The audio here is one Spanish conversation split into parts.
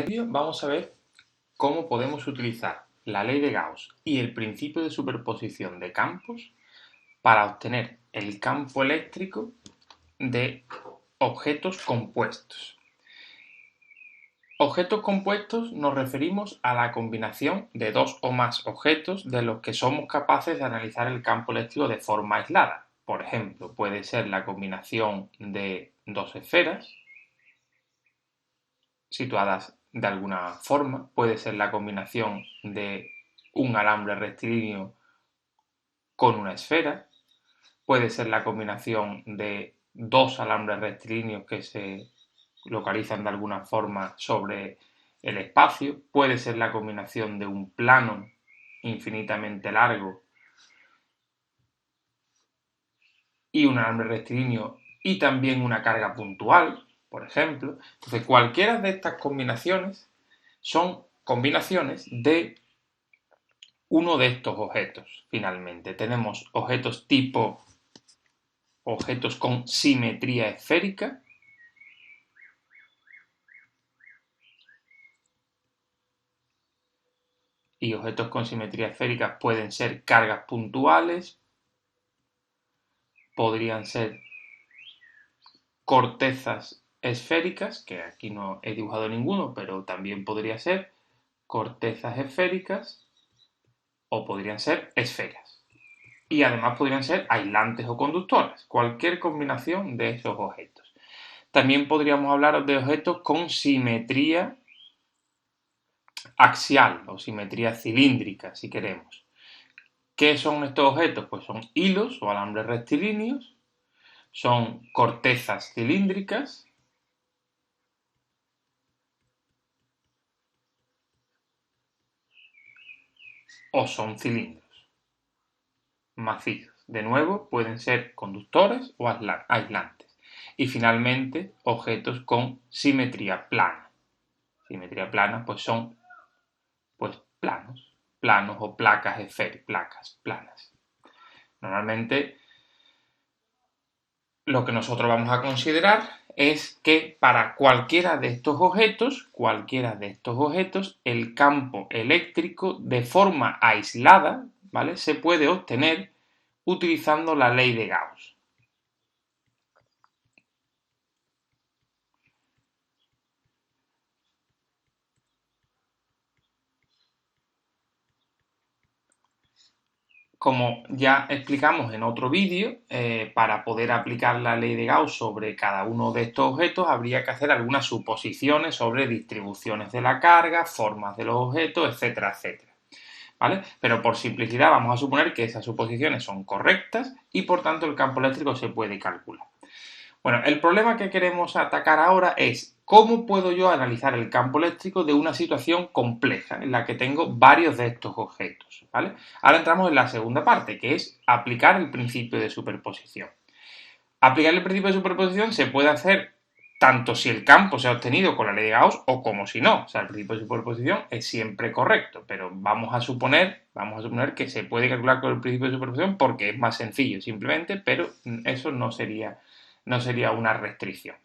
vídeo vamos a ver cómo podemos utilizar la ley de Gauss y el principio de superposición de campos para obtener el campo eléctrico de objetos compuestos. Objetos compuestos nos referimos a la combinación de dos o más objetos de los que somos capaces de analizar el campo eléctrico de forma aislada. Por ejemplo, puede ser la combinación de dos esferas situadas de alguna forma, puede ser la combinación de un alambre rectilíneo con una esfera, puede ser la combinación de dos alambres rectilíneos que se localizan de alguna forma sobre el espacio, puede ser la combinación de un plano infinitamente largo y un alambre rectilíneo y también una carga puntual, por ejemplo. Entonces, cualquiera de estas combinaciones son combinaciones de uno de estos objetos, finalmente. Tenemos objetos tipo objetos con simetría esférica, y objetos con simetría esférica pueden ser cargas puntuales, podrían ser cortezas esféricas, que aquí no he dibujado ninguno, pero también podría ser cortezas esféricas o podrían ser esferas. Y además podrían ser aislantes o conductoras, cualquier combinación de esos objetos. También podríamos hablar de objetos con simetría axial o simetría cilíndrica, si queremos. ¿Qué son estos objetos? Pues son hilos o alambres rectilíneos, son cortezas cilíndricas o son cilindros macizos. De nuevo, pueden ser conductores o aislantes. Y finalmente, objetos con simetría plana. Simetría plana, pues son planos o placas esféricas, placas planas. Normalmente, lo que nosotros vamos a considerar es que para cualquiera de estos objetos, el campo eléctrico de forma aislada, ¿vale?, se puede obtener utilizando la ley de Gauss. Como ya explicamos en otro vídeo, para poder aplicar la ley de Gauss sobre cada uno de estos objetos habría que hacer algunas suposiciones sobre distribuciones de la carga, formas de los objetos, etcétera, etcétera. ¿Vale? Pero por simplicidad vamos a suponer que esas suposiciones son correctas y por tanto el campo eléctrico se puede calcular. Bueno, el problema que queremos atacar ahora es cómo puedo yo analizar el campo eléctrico de una situación compleja en la que tengo varios de estos objetos, ¿vale? Ahora entramos en la segunda parte, que es aplicar el principio de superposición. Aplicar el principio de superposición se puede hacer tanto si el campo se ha obtenido con la ley de Gauss o como si no. O sea, el principio de superposición es siempre correcto, pero vamos a suponer que se puede calcular con el principio de superposición porque es más sencillo simplemente, pero eso no sería una restricción.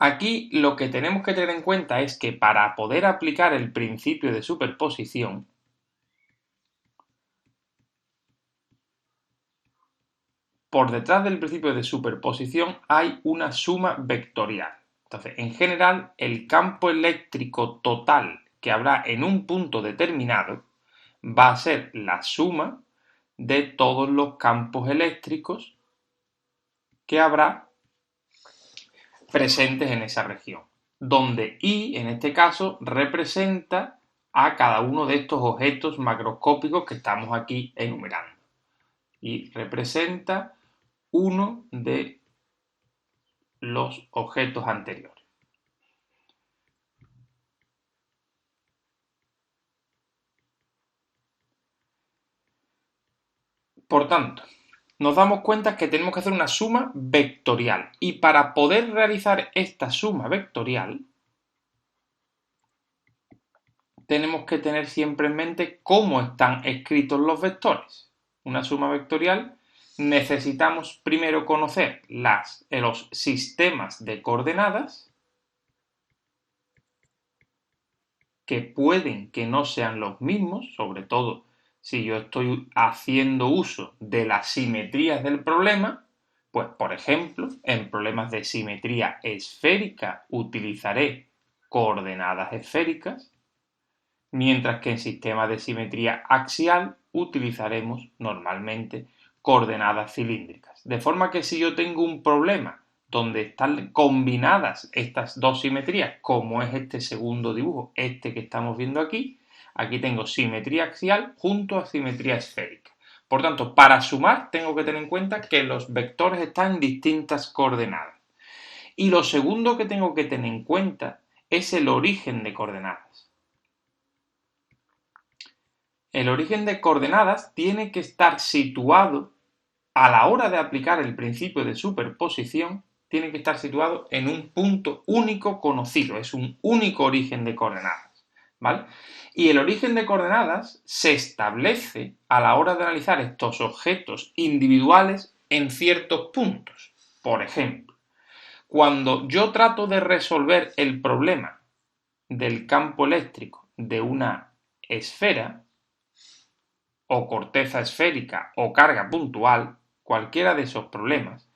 Aquí lo que tenemos que tener en cuenta es que para poder aplicar el principio de superposición, por detrás del principio de superposición hay una suma vectorial. Entonces, en general, el campo eléctrico total que habrá en un punto determinado va a ser la suma de todos los campos eléctricos que habrá presentes en esa región, donde I, en este caso, representa a cada uno de estos objetos macroscópicos que estamos aquí enumerando. Y representa uno de los objetos anteriores. Por tanto, nos damos cuenta que tenemos que hacer una suma vectorial. Y para poder realizar esta suma vectorial, tenemos que tener siempre en mente cómo están escritos los vectores. Una suma vectorial necesitamos primero conocer los sistemas de coordenadas que pueden que no sean los mismos, sobre todo si yo estoy haciendo uso de las simetrías del problema, pues por ejemplo, en problemas de simetría esférica utilizaré coordenadas esféricas, mientras que en sistemas de simetría axial utilizaremos normalmente coordenadas cilíndricas. De forma que si yo tengo un problema donde están combinadas estas dos simetrías, como es este segundo dibujo, este que estamos viendo aquí, aquí tengo simetría axial junto a simetría esférica. Por tanto, para sumar tengo que tener en cuenta que los vectores están en distintas coordenadas. Y lo segundo que tengo que tener en cuenta es el origen de coordenadas. El origen de coordenadas tiene que estar situado, a la hora de aplicar el principio de superposición, tiene que estar situado en un punto único conocido, es un único origen de coordenadas, ¿vale? Y el origen de coordenadas se establece a la hora de analizar estos objetos individuales en ciertos puntos. Por ejemplo, cuando yo trato de resolver el problema del campo eléctrico de una esfera, o corteza esférica o carga puntual, cualquiera de esos problemas,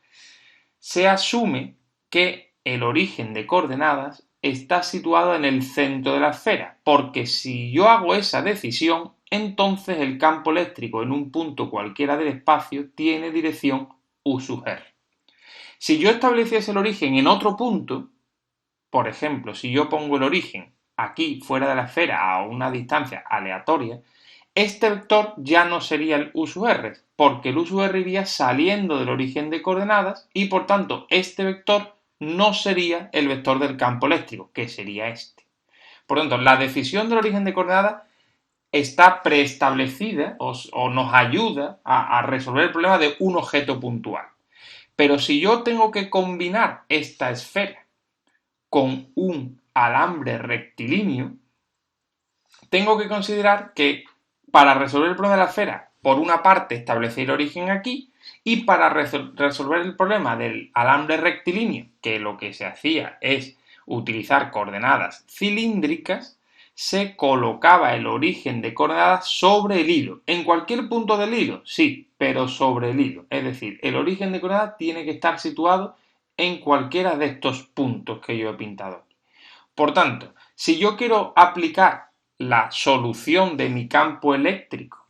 se asume que el origen de coordenadas está situado en el centro de la esfera, porque si yo hago esa decisión, entonces el campo eléctrico en un punto cualquiera del espacio tiene dirección U sub R. Si yo estableciese el origen en otro punto, por ejemplo, si yo pongo el origen aquí fuera de la esfera a una distancia aleatoria, este vector ya no sería el U sub R, porque el U sub R iría saliendo del origen de coordenadas y por tanto este vector no sería el vector del campo eléctrico, que sería este. Por tanto, la decisión del origen de coordenadas está preestablecida o nos ayuda a resolver el problema de un objeto puntual. Pero si yo tengo que combinar esta esfera con un alambre rectilíneo, tengo que considerar que para resolver el problema de la esfera, por una parte establecer el origen aquí, y para resolver el problema del alambre rectilíneo, que lo que se hacía es utilizar coordenadas cilíndricas, se colocaba el origen de coordenadas sobre el hilo. En cualquier punto del hilo, sí, pero sobre el hilo. Es decir, el origen de coordenadas tiene que estar situado en cualquiera de estos puntos que yo he pintado aquí. Por tanto, si yo quiero aplicar la solución de mi campo eléctrico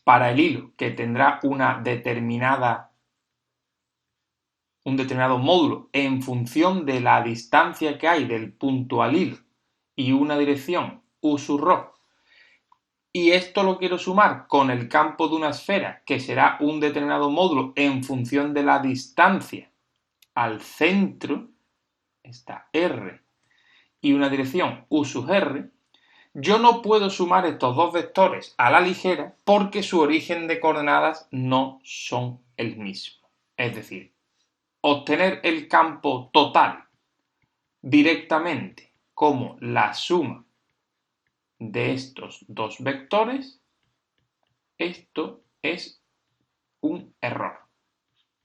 para el hilo, que tendrá un determinado módulo en función de la distancia que hay del punto al hilo y una dirección U sub ρ, y esto lo quiero sumar con el campo de una esfera, que será un determinado módulo en función de la distancia al centro, esta R, y una dirección U sub R, yo no puedo sumar estos dos vectores a la ligera porque su origen de coordenadas no son el mismo. Es decir, obtener el campo total directamente como la suma de estos dos vectores, esto es un error.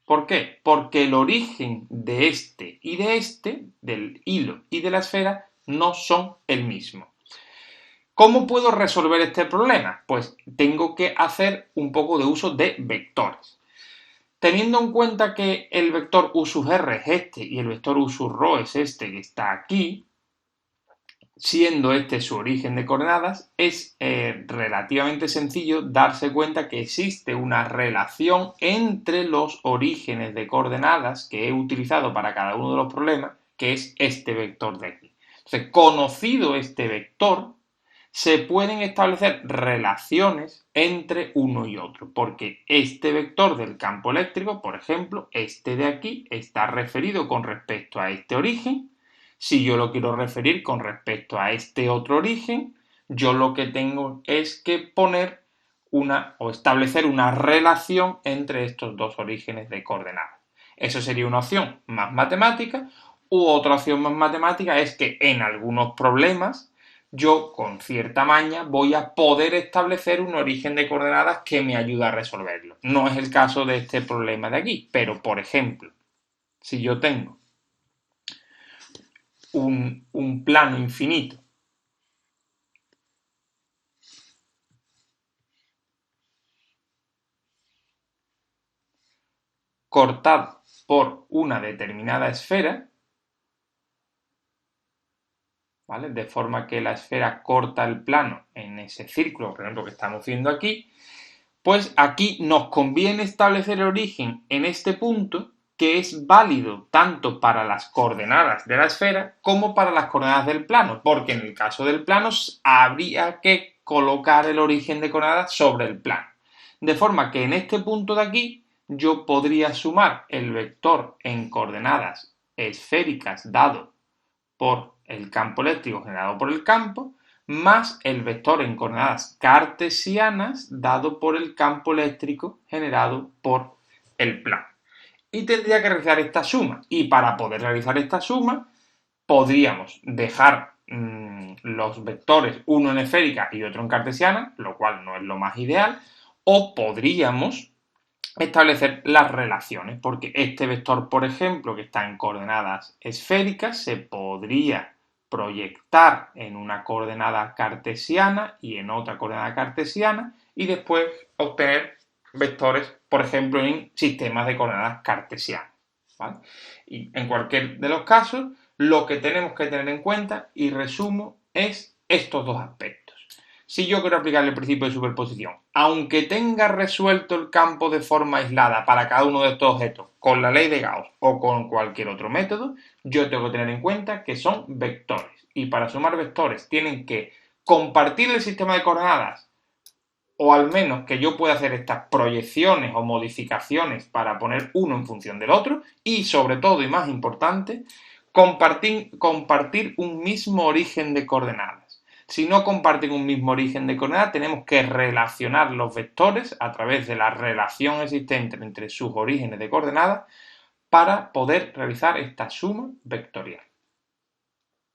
¿Por qué? Porque el origen de este y de este, del hilo y de la esfera, no son el mismo. ¿Cómo puedo resolver este problema? Pues tengo que hacer un poco de uso de vectores. Teniendo en cuenta que el vector U sub R es este y el vector U sub ρ es este que está aquí, siendo este su origen de coordenadas, es relativamente sencillo darse cuenta que existe una relación entre los orígenes de coordenadas que he utilizado para cada uno de los problemas, que es este vector de aquí. Entonces, conocido este vector, se pueden establecer relaciones entre uno y otro, porque este vector del campo eléctrico, por ejemplo, este de aquí, está referido con respecto a este origen. Si yo lo quiero referir con respecto a este otro origen, yo lo que tengo es que poner o establecer una relación entre estos dos orígenes de coordenadas. Eso sería una opción más matemática, u otra opción más matemática es que en algunos problemas yo con cierta maña voy a poder establecer un origen de coordenadas que me ayuda a resolverlo. No es el caso de este problema de aquí, pero por ejemplo, si yo tengo un plano infinito cortado por una determinada esfera, ¿vale? De forma que la esfera corta el plano en ese círculo, por ejemplo, que estamos viendo aquí, pues aquí nos conviene establecer el origen en este punto, que es válido tanto para las coordenadas de la esfera como para las coordenadas del plano, porque en el caso del plano habría que colocar el origen de coordenadas sobre el plano. De forma que en este punto de aquí yo podría sumar el vector en coordenadas esféricas dado por el campo eléctrico generado por el campo, más el vector en coordenadas cartesianas dado por el campo eléctrico generado por el plano. Y tendría que realizar esta suma. Y para poder realizar esta suma, podríamos dejar los vectores, uno en esférica y otro en cartesiana, lo cual no es lo más ideal, o podríamos establecer las relaciones, porque este vector, por ejemplo, que está en coordenadas esféricas, se podría proyectar en una coordenada cartesiana y en otra coordenada cartesiana y después obtener vectores, por ejemplo, en sistemas de coordenadas cartesianas, ¿vale? Y en cualquier de los casos, lo que tenemos que tener en cuenta, y resumo, es estos dos aspectos. Si yo quiero aplicar el principio de superposición, aunque tenga resuelto el campo de forma aislada para cada uno de estos objetos con la ley de Gauss o con cualquier otro método, yo tengo que tener en cuenta que son vectores. Y para sumar vectores tienen que compartir el sistema de coordenadas, o al menos que yo pueda hacer estas proyecciones o modificaciones para poner uno en función del otro, y sobre todo y más importante, compartir un mismo origen de coordenadas. Si no comparten un mismo origen de coordenadas, tenemos que relacionar los vectores a través de la relación existente entre sus orígenes de coordenadas para poder realizar esta suma vectorial.